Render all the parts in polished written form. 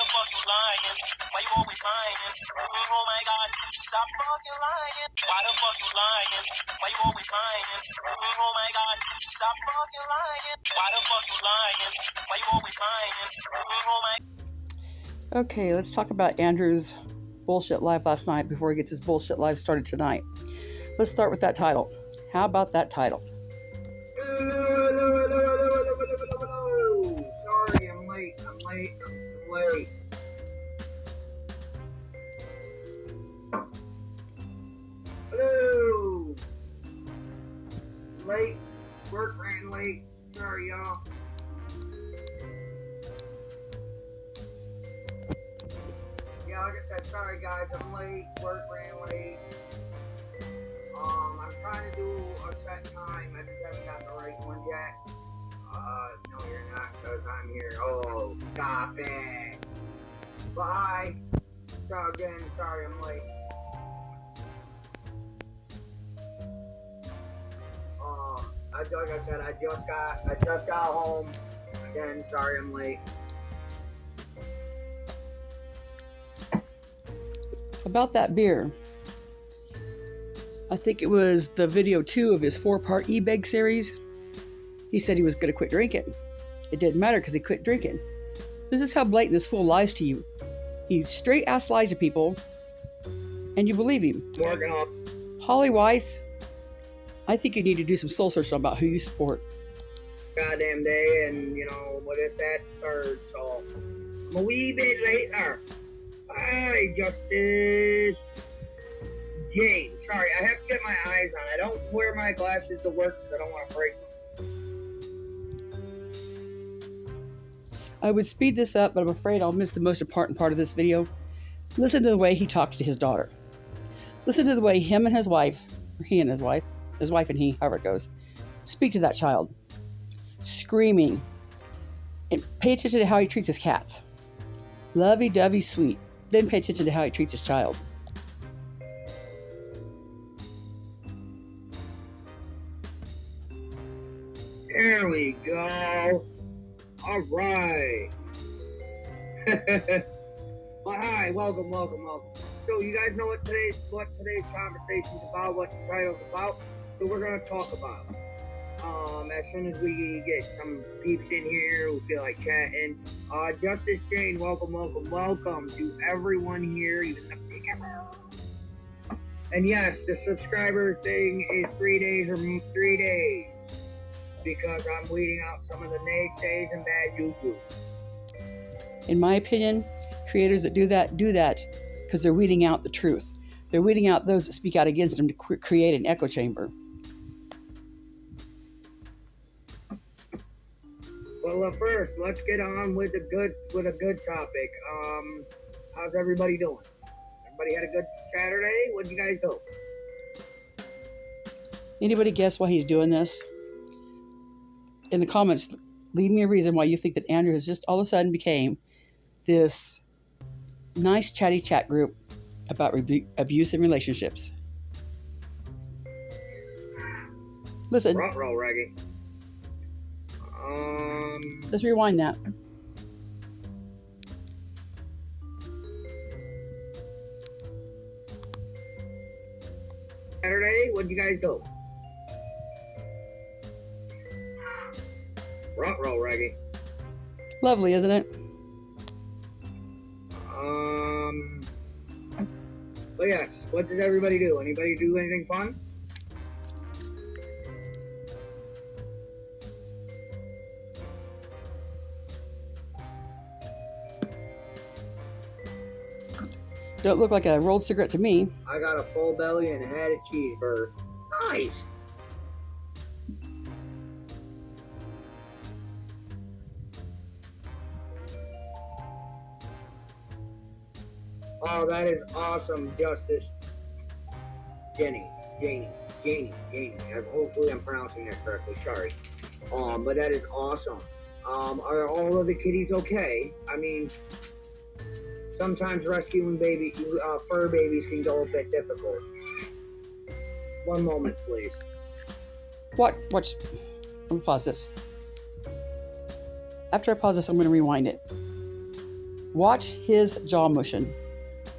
fuck you lying? Why you always lying? Oh my God, stop fucking lying. Why the fuck you lying? Why you always lying? Oh my God, stop fucking lying. Why the fuck you lying? Why you always lying? Oh my. Okay, let's talk about Andrew's bullshit live last night before he gets his bullshit live started tonight. Let's start with that title. How about that title? Sorry, I'm late. Hello. Late. Work ran late. Sorry, y'all. Yeah, like I said, sorry guys, I'm late. Work ran late. I'm trying to do a set time. I just haven't got the right one yet. No, you're not, because I'm here. Oh, stop it. Bye. So again, sorry I'm late. Like I said, I just got home. Again, sorry I'm late. About that beer. I think it was the video 2 of his 4-part e-bag series. He said he was going to quit drinking. It didn't matter because he quit drinking. This is how blatant this fool lies to you. He straight ass lies to people, and you believe him. Working on. Holly Weiss, I think you need to do some soul searching about who you support. Goddamn day, and what is that? Third, so I'm a wee bit later. Bye, Justice. Jane, sorry, I have to get my eyes on. I don't wear my glasses to work because I don't want to break them. I would speed this up, but I'm afraid I'll miss the most important part of this video. Listen to the way he talks to his daughter. Listen to the way him and his wife, or he and his wife and he, however it goes, speak to that child. Screaming. And pay attention to how he treats his cats. Lovey-dovey sweet. Then pay attention to how he treats his child. There we go. All right. Well, hi, welcome. So you guys know what today's conversation is about, what the title's about. So we're gonna talk about. As soon as we get some peeps in here who feel like chatting. Justice Jane, welcome to everyone here, even the big. And yes, the subscriber thing is 3 days, because I'm weeding out some of the naysays and bad juju. In my opinion, creators that do that because they're weeding out the truth. They're weeding out those that speak out against them to create an echo chamber. Well, first, let's get on with a good topic. How's everybody doing? Everybody had a good Saturday? What did you guys do? Anybody guess why he's doing this? In the comments, leave me a reason why you think that Andrew has just all of a sudden became this nice chatty chat group about abuse in relationships. Listen. Roll, Reggie. Let's rewind that. Saturday, what did you guys do? Roll, Reggie. Lovely, isn't it? But yes, what did everybody do? Anybody do anything fun? Don't look like a rolled cigarette to me. I got a full belly and had a cheeseburger. Nice. Oh, that is awesome, Justice. Janie. Hopefully I'm pronouncing that correctly. Sorry. But that is awesome. Are all of the kitties okay? I mean, sometimes rescuing fur babies can go a bit difficult. One moment, please. Watch. Let me pause this. After I pause this, I'm going to rewind it. Watch his jaw motion.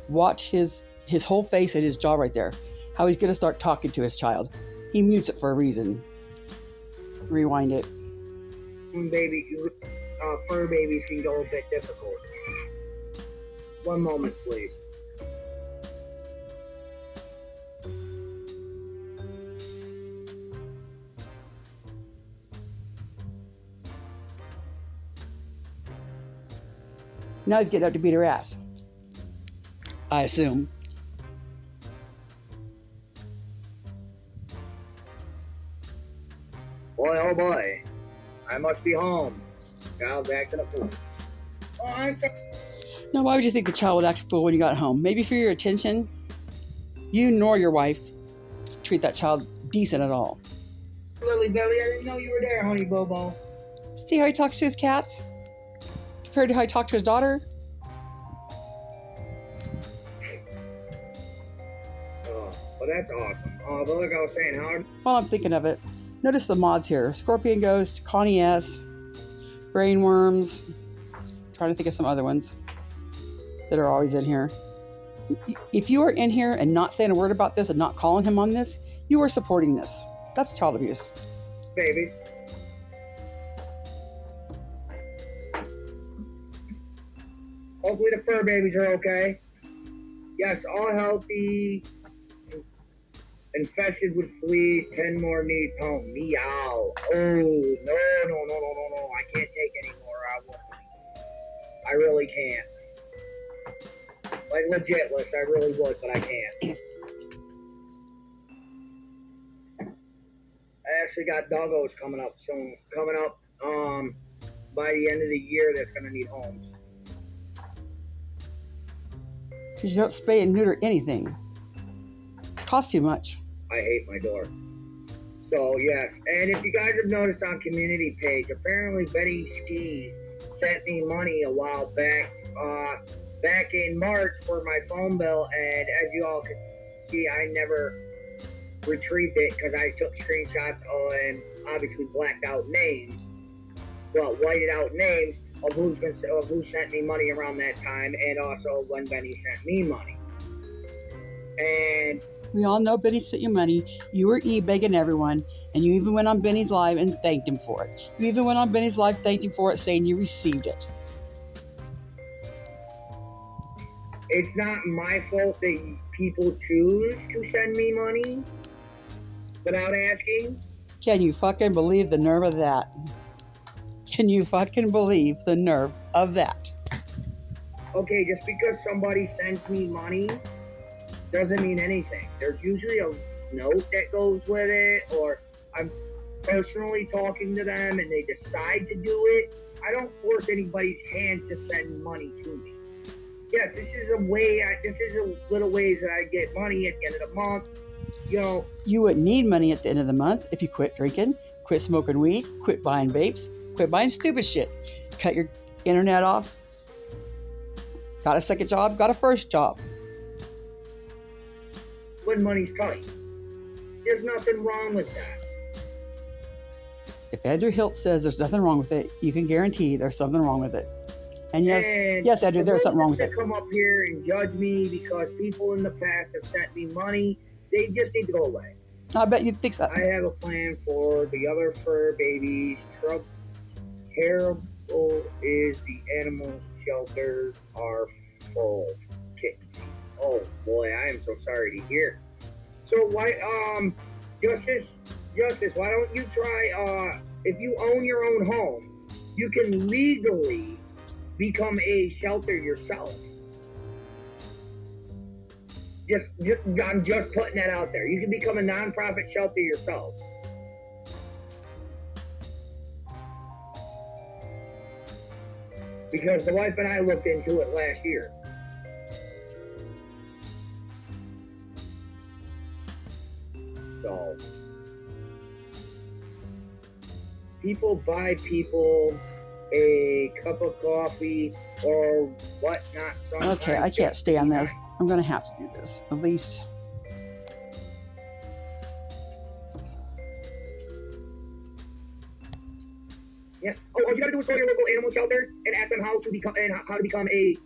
Watch his whole face and his jaw right there. How he's going to start talking to his child. He mutes it for a reason. Rewind it. Fur babies can go a bit difficult. One moment, please. Now he's getting up to beat her ass. I assume. Boy, oh boy. I must be home. Child's acting a fool. Oh, I'm sorry. Now, why would you think the child would act a fool when you got home? Maybe for your attention? You nor your wife treat that child decent at all. Lily Belly, I didn't know you were there, honey Bobo. See how he talks to his cats? Compared to how he talked to his daughter? Oh, well, that's awesome. Oh, but like I was saying, Howard. While I'm thinking of it, notice the mods here. Scorpion Ghost, Connie S, Brainworms. Trying to think of some other ones that are always in here. If you are in here and not saying a word about this and not calling him on this, you are supporting this. That's child abuse. Baby. Hopefully the fur babies are okay. Yes, all healthy. Infested with fleas. 10 more needs home. Meow. Oh, no. I can't take any more. I really can't. Like legit, Liz, I really would, but I can't. I actually got doggos coming up soon. By the end of the year, that's gonna need homes. Because you don't spay and neuter anything. Costs too much. I hate my door. So yes, and if you guys have noticed on community page, apparently Benny Skis sent me money a while back, back in March for my phone bill, and as you all can see, I never retrieved it because I took screenshots and obviously blacked out names, well, whited out names of who sent me money around that time, and also when Benny sent me money. And we all know Benny sent you money. You were e-begging everyone, and you even went on Benny's live and thanked him for it. You even went on Benny's live, thanked him for it, saying you received it. It's not my fault that people choose to send me money without asking. Can you fucking believe the nerve of that? Can you fucking believe the nerve of that? Okay, just because somebody sends me money doesn't mean anything. There's usually a note that goes with it, or I'm personally talking to them and they decide to do it. I don't force anybody's hand to send money to me. Yes, this is a little ways that I get money at the end of the month. You know, you wouldn't need money at the end of the month if you quit drinking, quit smoking weed, quit buying vapes, quit buying stupid shit, cut your internet off, got a second job, got a first job. When money's tight, there's nothing wrong with that. If Andrew Hilts says there's nothing wrong with it, you can guarantee there's something wrong with it. And yes, Andrew, there's something wrong with it. Come up here and judge me because people in the past have sent me money. They just need to go away. I bet you'd fix that. I have a plan for the other fur babies. Terrible is the animal shelters are full of kittens. Oh boy, I am so sorry to hear. So why, Justice, why don't you try, if you own your own home, you can legally become a shelter yourself. I'm just putting that out there. You can become a nonprofit shelter yourself. Because the wife and I looked into it last year. So, people buy people a cup of coffee or whatnot. Okay, I can't stay on this. I'm going to have to do this. At least. Yeah. Oh, all you gotta do is go to your local animal shelter and ask them how to become a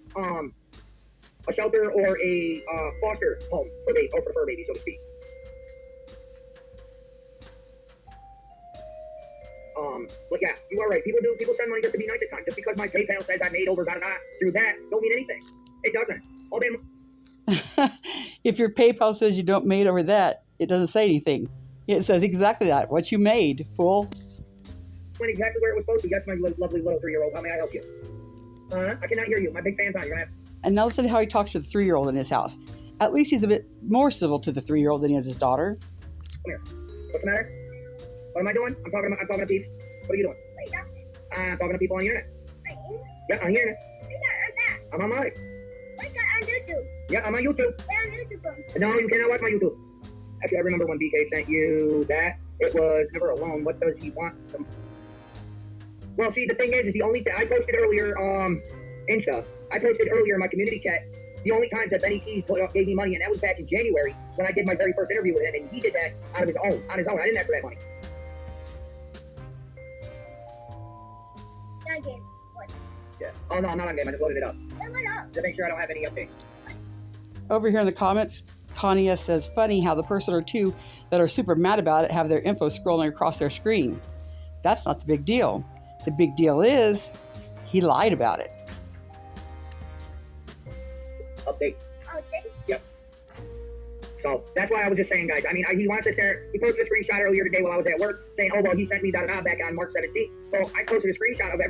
shelter or a foster home for fur babies, so to speak. But yeah, you are right. People send money just to be nice at times. Just because my PayPal says I made over through that, don't mean anything. It doesn't. All damn. If your PayPal says you don't made over that, it doesn't say anything. It says exactly that. What you made, fool. Went exactly where it was supposed to. Yes, my lovely little 3-year-old. How may I help you? I cannot hear you. My big fan's on. You're gonna have. And now listen to how he talks to the 3-year-old in his house. At least he's a bit more civil to the 3-year-old than he is his daughter. Come here. What's the matter? What am I doing? I'm talking to peeps. What are you doing? I'm talking to people on the internet. Yeah, on the internet. I'm on mine. Yeah, I'm on YouTube. No, you cannot watch my YouTube. Actually, I remember when BK sent you that. It was never alone. What does he want? Well, see, the thing is the only thing I posted earlier, and stuff. I posted earlier in my community chat the only times that Benny Keys gave me money, and that was back in January when I did my very first interview with him, and he did that on his own. I didn't ask for that money. Yeah. Oh no, I'm not on game. I just loaded it up. To make sure I don't have any updates. Over here in the comments, Connie S. says, funny how the person or two that are super mad about it have their info scrolling across their screen. That's not the big deal. The big deal is he lied about it. Updates. Yep. So that's why I was just saying, guys. I mean, he wants us there. He posted a screenshot earlier today while I was at work saying, "Oh well, he sent me back on March 17th." So I posted a screenshot of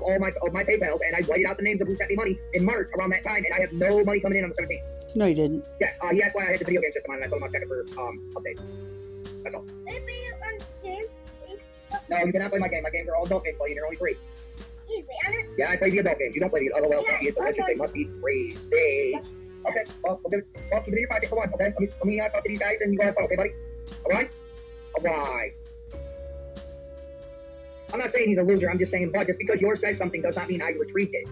all my PayPals, and I whited out the names of who sent me money in March around that time, and I have no money coming in on the 17th. No, you didn't. Yes. He asked why I had the video game system on, and I told him I'll check it for updates. That's all. No, you cannot play my game. My games are all adult games, buddy. They're only free. Yeah, I play the adult games. You don't play the other well. The delicious. They must be free. Okay, well, keep it in your pocket. Come on, okay? Let me talk to these guys and you go have fun, okay, buddy? Alright? Alright. I'm not saying he's a loser. I'm just saying, but just because yours says something does not mean I retrieved it.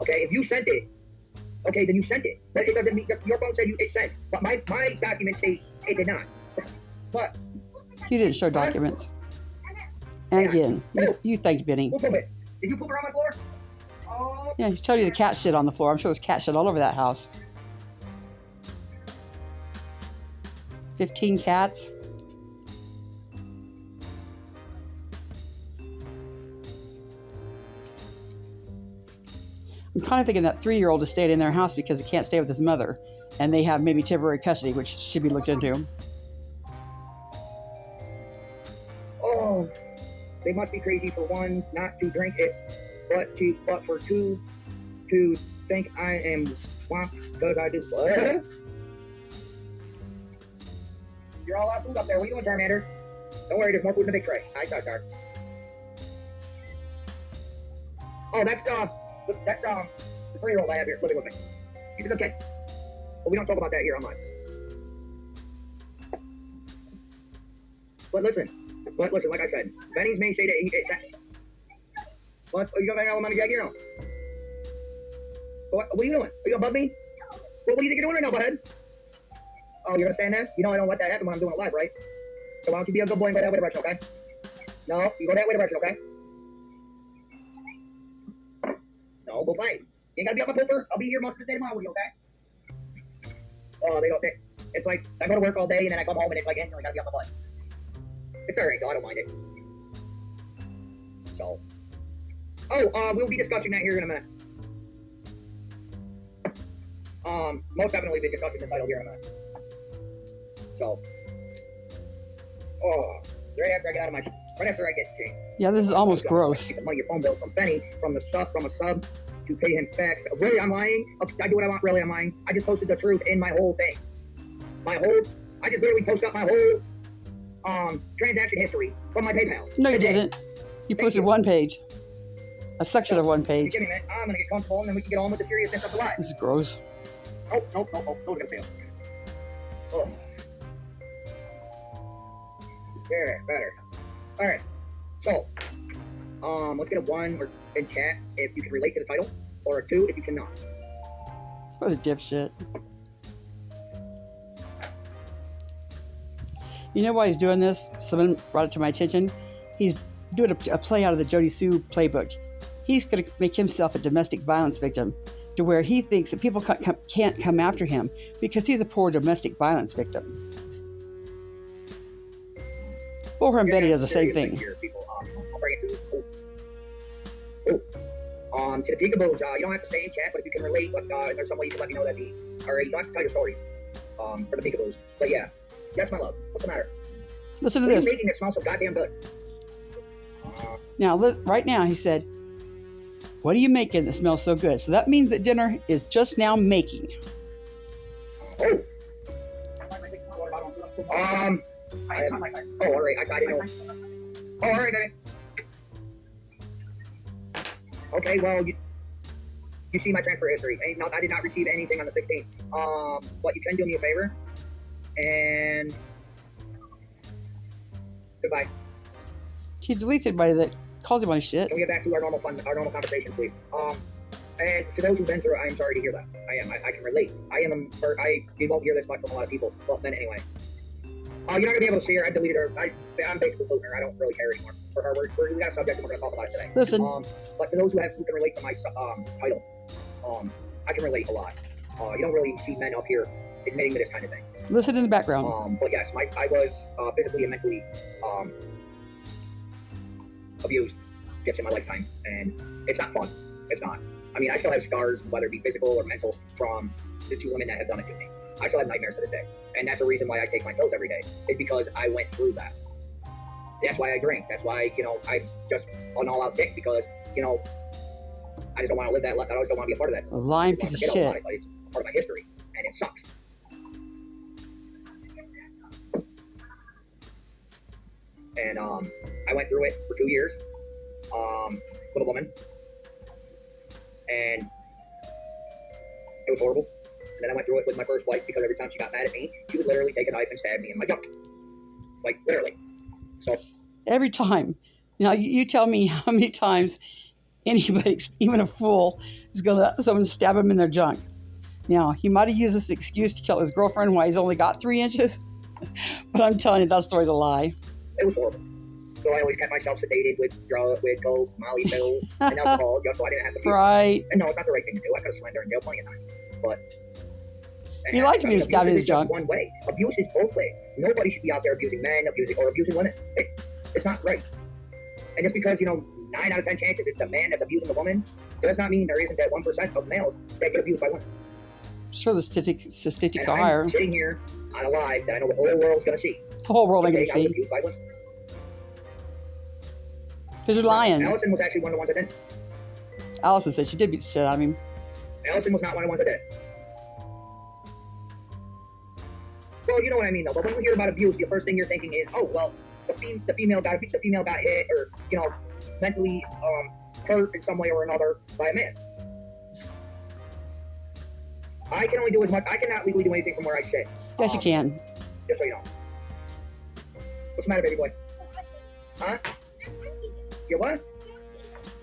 Okay? If you sent it, okay, then you sent it. But it doesn't mean your phone said it sent. But my documents state it did not. But You didn't show documents. And again, you thanked Benny. Who pooped it? Did you poop it on my floor? Oh. Yeah, he's telling you the cat shit on the floor. I'm sure there's cat shit all over that house. 15 cats. I'm kind of thinking that 3-year-old is staying in their house because he can't stay with his mother, and they have maybe temporary custody, which should be looked into. Oh, they must be crazy for one not to drink it, but for two to think I am swamp because I do. What? You're all out of food up there. What are you doing, Charmander? Don't worry, there's no food in the big tray. I got that. Oh, that's the 3-year-old I have here living with me. He's a good kid. But we don't talk about that here online. But listen, like I said, Benny's may say that he what? Are you gonna hang out with Mommy Jackie or no? What are you doing? Are you gonna bug me? What do you think you're doing right now, butthead? Oh, you're gonna stand there? You know I don't let that happen when I'm doing it live, right? So why don't you be a good boy and go that way direction, okay? No, you go that way direction, okay? No, go play. You ain't gotta be up my pooper. I'll be here most of the day tomorrow with you, okay? Oh, it's like, I go to work all day and then I come home and it's like instantly gotta be up my butt. It's alright though, I don't mind it. So. Oh, we'll be discussing that here in a minute. Most definitely be discussing the title here in a minute. So. Oh, right after I get changed. Yeah, this is almost gross. Get the money, your phone bill from Benny, from a sub to pay him fax. Really, I'm lying? Okay, I do what I want, really, I'm lying. I just posted the truth in my whole thing. I just literally posted up my whole transaction history from my PayPal. No, you didn't. You posted one page. A section of one page. Give me a minute. I'm gonna get comfortable and then we can get on with the seriousness of the life. This is gross. Oh, no, don't get a Oh. There, better. Alright. So, let's get a 1 or in chat if you can relate to the title, or a 2 if you cannot. What a dipshit. You know why he's doing this? Someone brought it to my attention. He's doing a play out of the Jody Sue playbook. He's going to make himself a domestic violence victim to where he thinks that people can't come after him because he's a poor domestic violence victim. Bullhorn Betty does the same thing. Here, people. I'll bring it to to the peekaboos, you don't have to stay in chat, but if you can relate, there's some way you can let me know that'd be, all right, you don't have to tell your stories, for the peekaboos. But yeah, yes, my love. What's the matter? Listen to What this. are you making that smells so goddamn good? Now, right now, he said, what are you making that smells so good? So that means that dinner is just now making. All right, I didn't know. Oh, all right. Okay, well, you see my transfer history. No, I did not receive anything on the 16th. But you can do me a favor, and goodbye. He deletes anybody that calls him on his shit. Can we get back to our normal conversation, please? And to those who've been through it, I am sorry to hear that. I can relate. You won't hear this much from a lot of people. Well, then anyway. You're not gonna be able to see her. I deleted her. I'm basically looting her. I don't really care anymore for her. We got a subject and we're gonna talk about it today. Listen. But to those who can relate to my title, I can relate a lot. You don't really see men up here admitting to this kind of thing. Listen in the background. But yes, I was physically and mentally abused just in my lifetime, and it's not fun. It's not. I mean, I still have scars, whether it be physical or mental, from the two women that have done it to me. I still have nightmares to this day, and that's the reason why I take my pills every day, is because I went through that. That's why I drink. That's why, I'm just an all-out dick, because, I just don't want to live that life. I always don't want to be a part of that. A lying piece of shit. It's part of my history, and it sucks. And I went through it for 2 years with a woman, and it was horrible. And then I went through it with my first wife, because every time she got mad at me, she would literally take a knife and stab me in my junk. Like, literally. So every time. Now, you tell me how many times anybody, even a fool, is going to let someone stab him in their junk. Now, he might have used this excuse to kill his girlfriend while he's only got 3 inches, but I'm telling you, that story's a lie. It was horrible. So I always kept myself sedated with coke, Molly pills, and alcohol, just so I didn't have to feel. Right. And no, it's not the right thing to do. I could have slammed her in jail plenty of times. But he liked to be stabbed in his junk. One way. Abuse is both ways. Nobody should be out there abusing men, abusing women. It's not right. And just because 9 out of 10 chances it's the man that's abusing the woman, does not mean there isn't that 1% of males that get abused by women. Sure, the statistics and are higher. I'm sitting here on a live that I know the whole world's gonna see. The whole world ain't gonna I was see. abused by women. Because you're lying. Allison was actually one of the ones that didn't. Allison said she did beat the shit out of him. Allison was not one of the ones that did. Well, you know what I mean, though. But when you hear about abuse, the first thing you're thinking is, oh, well, the female got hit, or mentally hurt in some way or another by a man. I can only do as much. I cannot legally do anything from where I sit. Yes, you can. Just so you know. What's the matter, baby boy? Huh? You're what?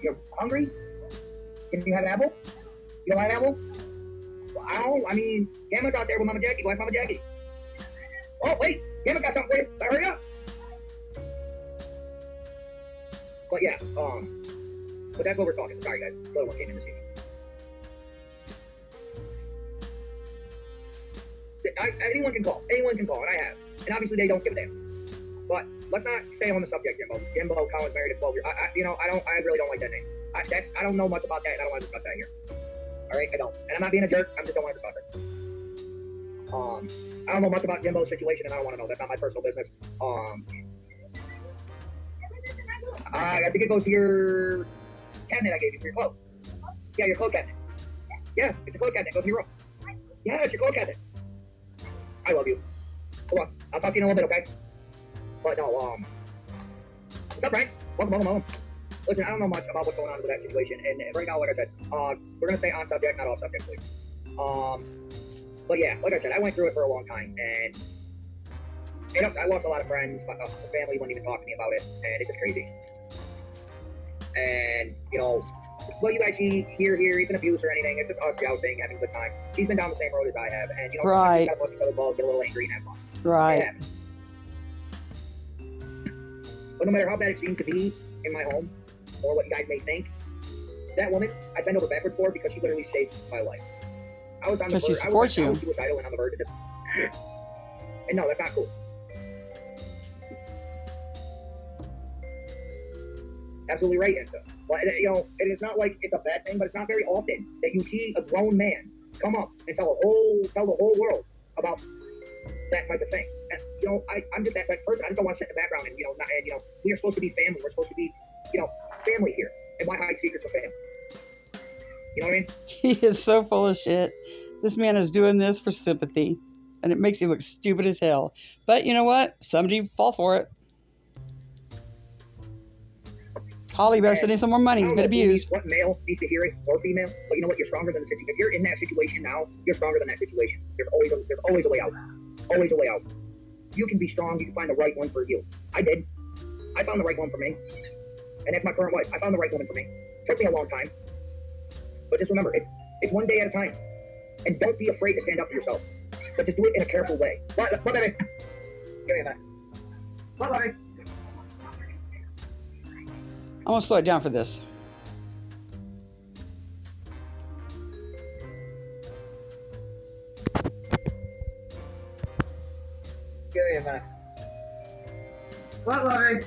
You're hungry? Can you have an apple? You don't like an apple? Well, I mean, Gamma's out there with Mama Jackie. Where's Mama Jackie? Oh, wait. Gamma got something for you. Better hurry up. But yeah, but that's what we're talking. Sorry, guys. Little one came in to see me. Anyone can call, and I have. And obviously they don't give a damn. But let's not stay on the subject, Jimbo. Jimbo Collins married at 12 years. I really don't like that name. I don't know much about that, and I don't want to discuss that here. All right, I don't. And I'm not being a jerk. I just don't want to discuss it. I don't know much about Jimbo's situation, and I don't want to know. That's not my personal business. I think it goes to your cabinet I gave you for your clothes. Yeah, your clothes cabinet. Yeah, it's a clothes cabinet. Go to your room. Yeah, it's your clothes cabinet. I love you. Hold on. I'll talk to you in a little bit, okay? But no, what's up, Frank? Welcome. Listen, I don't know much about what's going on with that situation, and right now, like I said, we're gonna stay on subject, not off subject, please. But yeah, like I said, I went through it for a long time, and I lost a lot of friends. My family wouldn't even talk to me about it, and it's just crazy. And what you guys see here isn't abuse or anything. It's just us jousting, having a good time. She's been down the same road as I have, and right. We gotta bust each other's balls, get a little angry, and have fun. Right. But no matter how bad it seems to be, in my home, or what you guys may think, that woman, I bend over backwards for because she literally saved my life. I was on the verge. Because she supports you. I was suicidal and on the verge of just... And no, that's not cool. Absolutely right, Insta. But, you know, and it's not like it's a bad thing, but it's not very often that you see a grown man come up and tell the whole world about that type of thing. And, you know, I'm just that type of person. I just don't want to sit in the background and, we are supposed to be family. We're supposed to be, family here. And why hide secrets from family? You know what I mean? He is so full of shit. This man is doing this for sympathy. And it makes him look stupid as hell. But you know what? Somebody fall for it. Holly better send him some more money. He's been abused. What male needs to hear it, or female? But you know what? You're stronger than the situation. If you're in that situation now, you're stronger than that situation. There's always a way out. Always a way out. You can be strong. You can find the right one for you. I did. I found the right one for me. And that's my current wife. I found the right woman for me. Took me a long time. But just remember, it's one day at a time. And don't be afraid to stand up for yourself. But just do it in a careful way. What, baby? Give me a minute. What, baby? I'm going to slow it down for this. Give me a minute. What, lovey?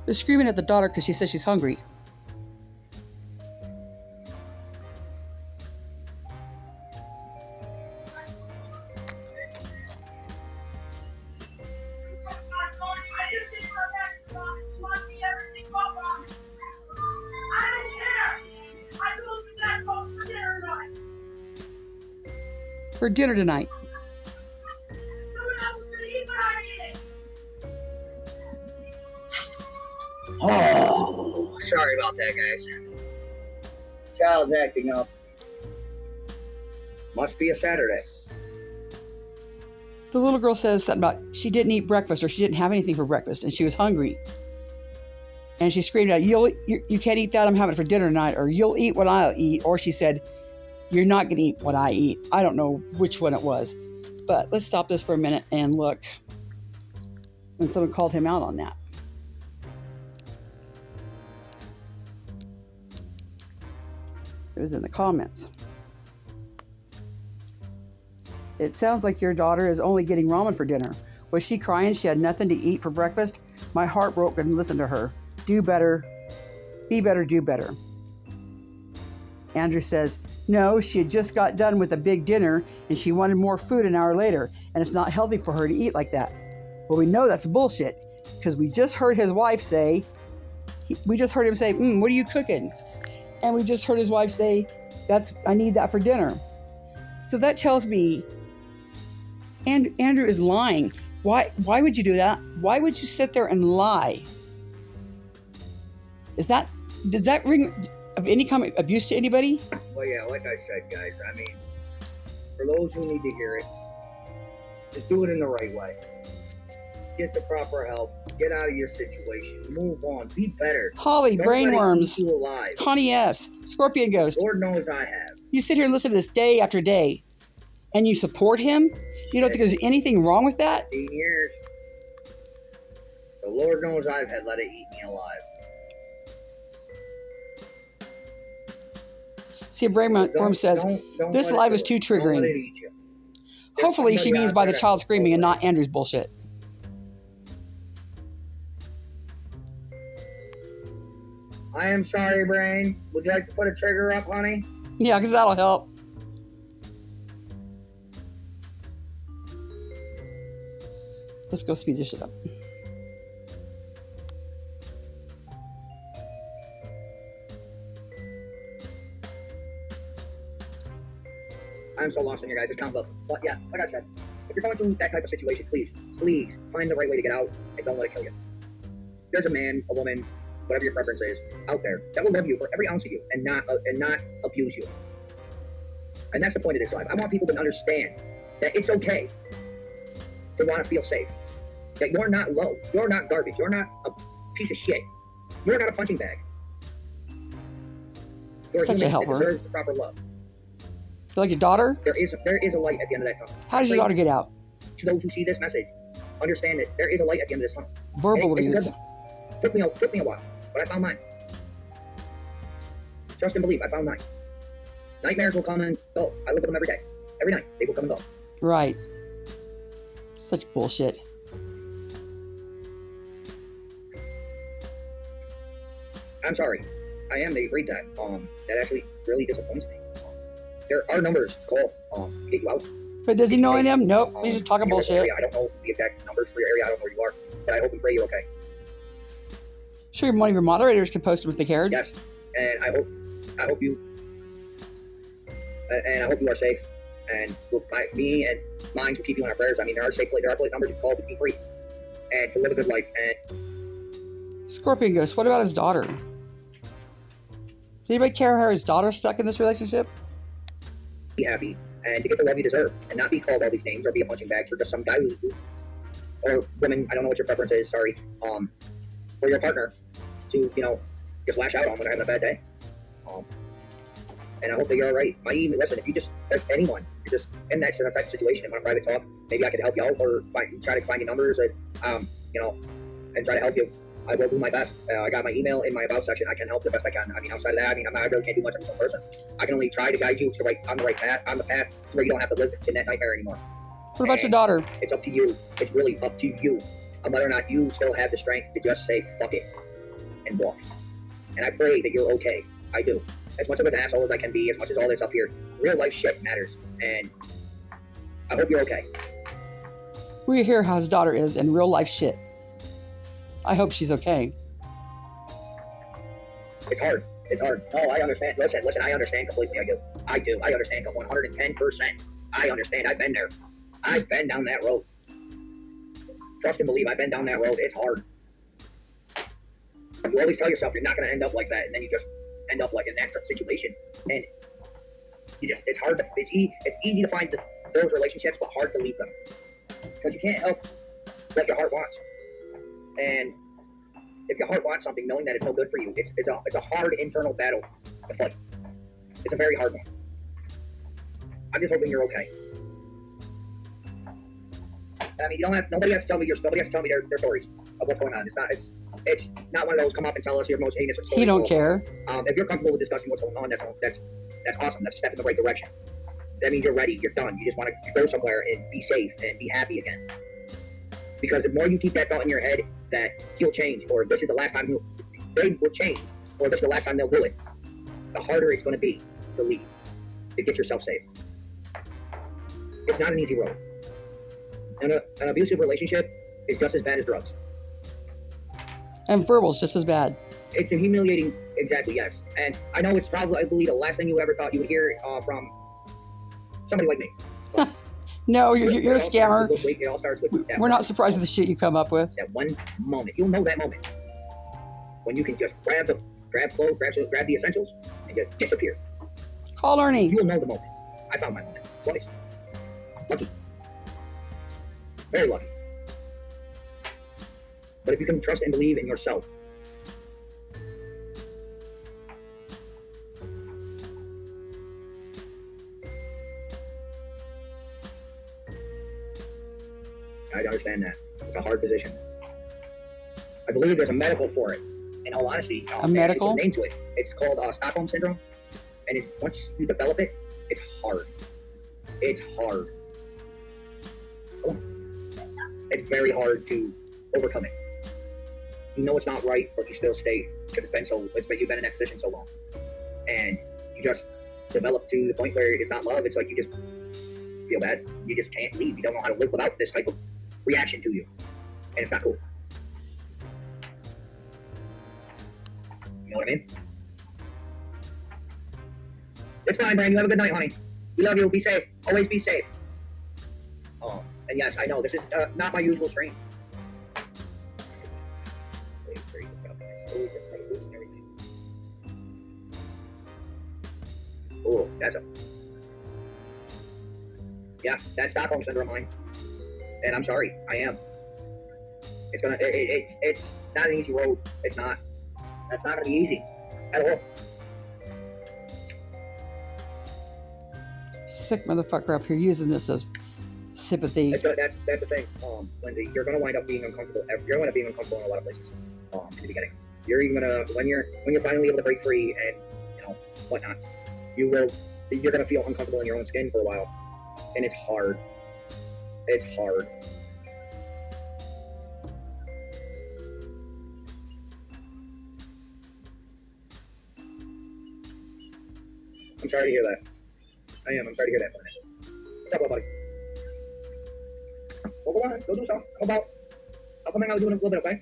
They're screaming at the daughter because she says she's hungry. For dinner tonight. Oh, sorry about that, guys. Child's acting up. Must be a Saturday. The little girl says something about she didn't eat breakfast or she didn't have anything for breakfast and she was hungry. And she screamed out, you can't eat that, I'm having it for dinner tonight, or you'll eat what I'll eat. Or she said, you're not going to eat what I eat. I don't know which one it was. But let's stop this for a minute and look. And someone called him out on that. It was in the comments. It sounds like your daughter is only getting ramen for dinner. Was she crying she had nothing to eat for breakfast? My heart broke and listened to her. Do better. Be better, do better. Andrew says, no, she had just got done with a big dinner and she wanted more food an hour later, and it's not healthy for her to eat like that. Well, we know that's bullshit because we just heard his wife say, what are you cooking? And we just heard his wife say, I need that for dinner. So that tells me Andrew is lying. Why would you do that? Why would you sit there and lie? Does that ring of any kind of abuse to anybody? Well, yeah, like I said, guys, I mean, for those who need to hear it, just do it in the right way. Get the proper help. Get out of your situation. Move on. Be better. Holly, Don't brainworms. let it keep you alive. Connie S., Scorpion Ghost. Lord knows I have. You sit here and listen to this day after day, and you support him? You don't think there's anything wrong with that? 18 years. So Lord knows I've had let it eat me alive. See, a brainworm says, this live is too triggering. Don't let it eat you. Hopefully she means by the child screaming and not Andrew's bullshit. I am sorry, Brain. Would you like to put a trigger up, honey? Yeah, because that'll help. Let's go speed this shit up. I'm so lost in here, guys. It's kind of but yeah, like I said, if you're going through that type of situation, please find the right way to get out and don't let it kill you. There's a man, a woman, whatever your preference is, out there that will love you for every ounce of you and not abuse you. And that's the point of this life. I want people to understand that it's okay to want to feel safe. That you're not low. You're not garbage. You're not a piece of shit. You're not a punching bag. You're Such a human that helper. deserves the proper love. Like your daughter? There is a light at the end of that tunnel. How does your daughter get out? To those who see this message, understand that there is a light at the end of this tunnel. Verbal It's a abuse. good one. Took me a while, but I found mine. Trust and believe, I found mine. Nightmares will come and go. I live with them every day. Every night, they will come and go. Right. Such bullshit. I'm sorry. I am the read that. That actually really disappoints me. There are numbers to call to get you out. But does he know any of them? Nope. He's just talking in your bullshit. area. I don't know the exact numbers for your area. I don't know where you are, but I hope and pray you're okay. Sure, one of your moderators could post them if they cared. Yes, and I hope you are safe. And me and mine will keep you in our prayers. I mean, there are plate numbers you call to be free and to live a good life. And Scorpion Ghost, what about his daughter? Does anybody care how his daughter's stuck in this relationship? be happy and to get the love you deserve and not be called all these names or be a punching bag for just some guy who's, or women, I don't know what your preference is, sorry, for your partner to, just lash out on when they're having a bad day. And I hope that you're all right. Listen, if you just, if anyone is just in that type of situation and want a private talk, maybe I could help you out or try to find your numbers and, and try to help you. I will do my best. I got my email in my about section. I can help the best I can. I mean, outside of that, I really can't do much as a person. I can only try to guide you to on the path to where you don't have to live in that nightmare anymore. What about your daughter? It's up to you. It's really up to you on whether or not you still have the strength to just say fuck it and walk. And I pray that you're okay. I do. As much of an asshole as I can be, as much as all this up here, real life shit matters. And I hope you're okay. We hear how his daughter is in real life shit. I hope she's okay. It's hard. It's hard. No, I understand. Listen, I understand completely. I do. I understand 110%. I understand. I've been there. I've been down that road. Trust and believe, I've been down that road. It's hard. You always tell yourself you're not going to end up like that, and then you just end up like in that situation. And it's hard to, it's easy to find those relationships, but hard to leave them. Because you can't help what your heart wants. And if your heart wants something, knowing that it's no good for you, it's a hard internal battle to fight. It's a very hard one. I'm just hoping you're okay. I mean, nobody has to tell me their stories of what's going on. It's not one of those come up and tell us your most heinous story. He don't care. If you're comfortable with discussing what's going on, that's awesome. That's a step in the right direction. That means you're ready. You're done. You just want to go somewhere and be safe and be happy again. Because the more you keep that thought in your head that he'll change, or this is the last time they will change, or this is the last time they'll do it, the harder it's going to be to leave, to get yourself safe. It's not an easy road. And an abusive relationship is just as bad as drugs. And verbal's just as bad. It's a humiliating, exactly, yes. And I know it's probably, I believe, the last thing you ever thought you would hear from somebody like me. No, you're a scammer. It all starts with that. We're not surprised with the shit you come up with. That one moment. You'll know that moment. When you can just grab the essentials, and just disappear. Call Ernie. You'll know the moment. I found my moment. Twice. Lucky. Very lucky. But if you can trust and believe in yourself, I understand that. It's a hard position. I believe there's a medical for it. In all honesty, a medical name to it. It's called Stockholm syndrome, and once you develop it, it's hard. It's hard. It's very hard to overcome it. You know it's not right, but you still stay because you've been in that position so long, and you just develop to the point where it's not love. It's like you just feel bad. You just can't leave. You don't know how to live without this type of reaction to you, and it's not cool. You know what I mean? It's fine, Brian. You have a good night, honey. We love you. Be safe. Always be safe. Oh, and yes, I know this is not my usual stream. Oh, that's Stockholm syndrome, honey. And I'm sorry, I am. It's not an easy road. It's not. That's not gonna be easy at all. sick motherfucker up here using this as sympathy. That's the thing, Lindsay. You're gonna wind up being uncomfortable. You're gonna wind up being uncomfortable in a lot of places. In the beginning, you're even gonna when you're finally able to break free and whatnot, you're gonna feel uncomfortable in your own skin for a while, and it's hard. It's hard. I'm sorry to hear that. I am. I'm sorry to hear that, Bennett. What's up, little buddy? Well, go on. Go do something. I'll come hang out with you in a little bit, okay?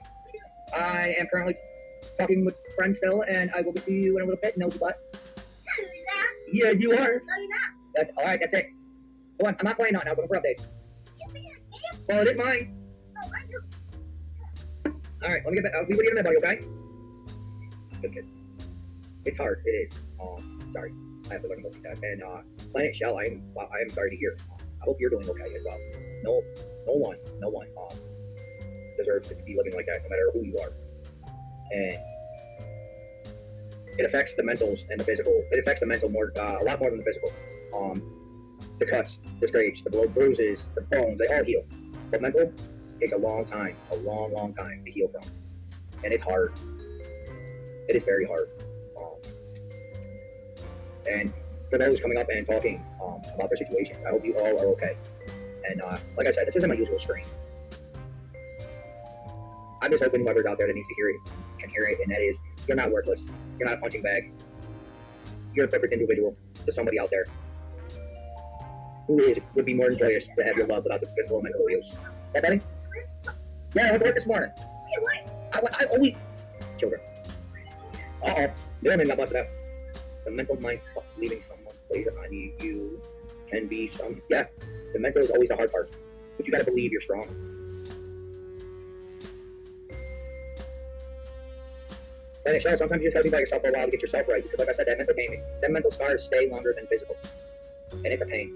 I am currently talking with friends still, and I will get to you in a little bit. No, what? Yeah, you are. No, you're not. That's all right. That's it. Hold on. I'm not playing now. Now, so for update. Well, it is mine. Oh, I do. All right. Let me get back. I'll be with you in a minute, buddy. Okay? Good kid. It's hard. It is. Sorry. I have to learn about that. And Planet Shell, I am sorry to hear. I hope you're doing okay as well. No one deserves to be living like that, no matter who you are. And it affects the mentals and the physical. It affects the mental more, a lot more than the physical. The cuts, the scrapes, the bruises, the bones, they all heal. But mental takes a long time to heal from, and it's hard. It is very hard. And for those coming up and talking about their situation, I hope you all are okay. And like I said, this isn't my usual stream. I'm just hoping whoever's out there that needs to hear it can hear it, and that is, you're not worthless. You're not a punching bag. You're a perfect individual. There's somebody out there who would be more than joyous to have your love without the physical and mental abuse. Yeah, buddy? Yeah, I went to work this morning. I always... Children. Uh-oh. The woman got busted out. The mental mind leaving someone later on you can be some... Yeah, the mental is always the hard part. But you gotta believe you're strong. And it shows sometimes you just gotta be by yourself for a while to get yourself right. Because like I said, that mental scars stay longer than physical. And it's a pain.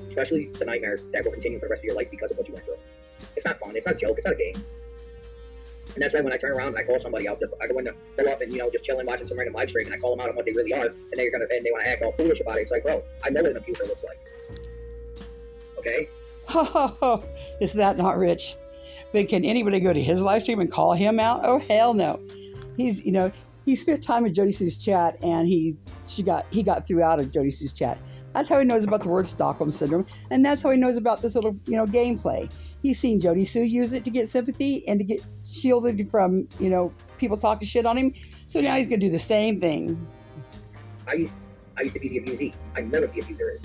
Especially the nightmares that will continue for the rest of your life because of what you went through. It's not fun. It's not a joke. It's not a game. And that's why when I turn around and I call somebody out, I go in to pull up and just chilling, watching some random live stream, and I call them out on what they really are, and they want to act all foolish about it. It's like, bro, I know what an abuser looks like. Okay? Oh, is that not rich? But can anybody go to his live stream and call him out? Oh, hell no. He's, he spent time in Jody Sue's chat, and he got through out of Jody Sue's chat. That's how he knows about the word Stockholm syndrome, and that's how he knows about this little, gameplay. He's seen Jody Sue use it to get sympathy and to get shielded from, people talking shit on him. So now he's going to do the same thing. I used to be the abusee. I know what the abuser is.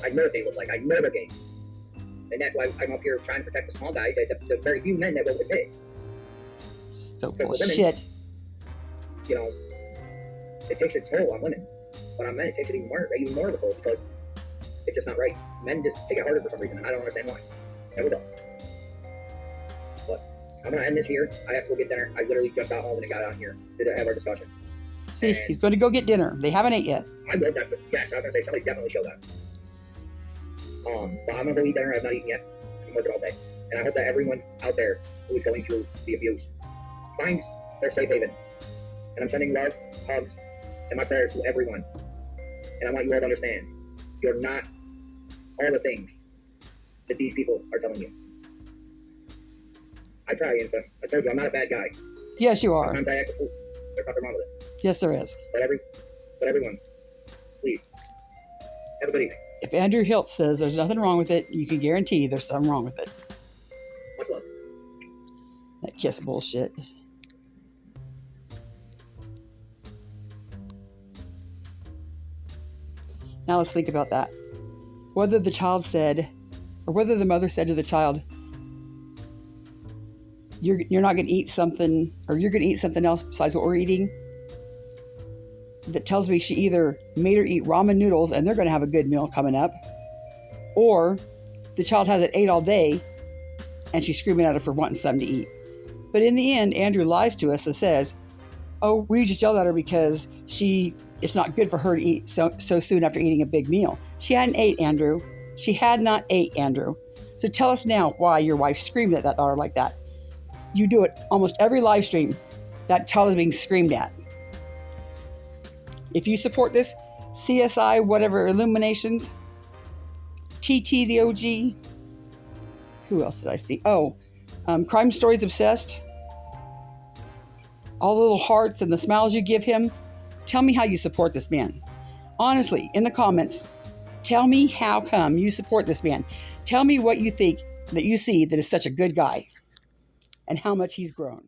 I know what they look like. I know their game. And that's why I'm up here trying to protect the small guy, the very few men that will admit. So full of shit. It takes its toll on women. But on men, it takes it even more of a toll because it's just not right. Men just take it harder for some reason, and I don't understand why. Never will. But I'm going to end this here. I have to go get dinner. I literally jumped out home and got on here to have our discussion. See, he's going to go get dinner. They haven't ate yet. I will definitely. Yes, I was going to say, somebody definitely show that. But I'm going to go eat dinner. I've not eaten yet. I'm working all day. And I hope that everyone out there who is going through the abuse finds their safe haven. And I'm sending love, hugs, and my prayers to everyone. And I want you all to understand, you're not all the things that these people are telling you. I try, Insta. I told you, I'm not a bad guy. Yes, you are. Sometimes I act a fool. There's nothing wrong with it. Yes, there is. But everyone, please, have a good evening. If Andrew Hilts says there's nothing wrong with it, you can guarantee there's something wrong with it. Much love. That kiss bullshit. Now let's think about that. Whether the child said, or whether the mother said to the child, you're not going to eat something, or you're going to eat something else besides what we're eating, that tells me she either made her eat ramen noodles and they're going to have a good meal coming up, or the child hasn't ate all day and she's screaming at her for wanting something to eat. But in the end, Andrew lies to us and says, oh, we just yelled at her because it's not good for her to eat so soon after eating a big meal. She hadn't ate, Andrew. She had not ate, Andrew. So tell us now why your wife screamed at that daughter like that. You do it almost every live stream. That child is being screamed at. If you support this, CSI, whatever, Illuminations, TT the OG. Who else did I see? Oh, Crime Stories Obsessed. All the little hearts and the smiles you give him. Tell me how you support this man. Honestly, in the comments, tell me how come you support this man. Tell me what you think that you see that is such a good guy and how much he's grown.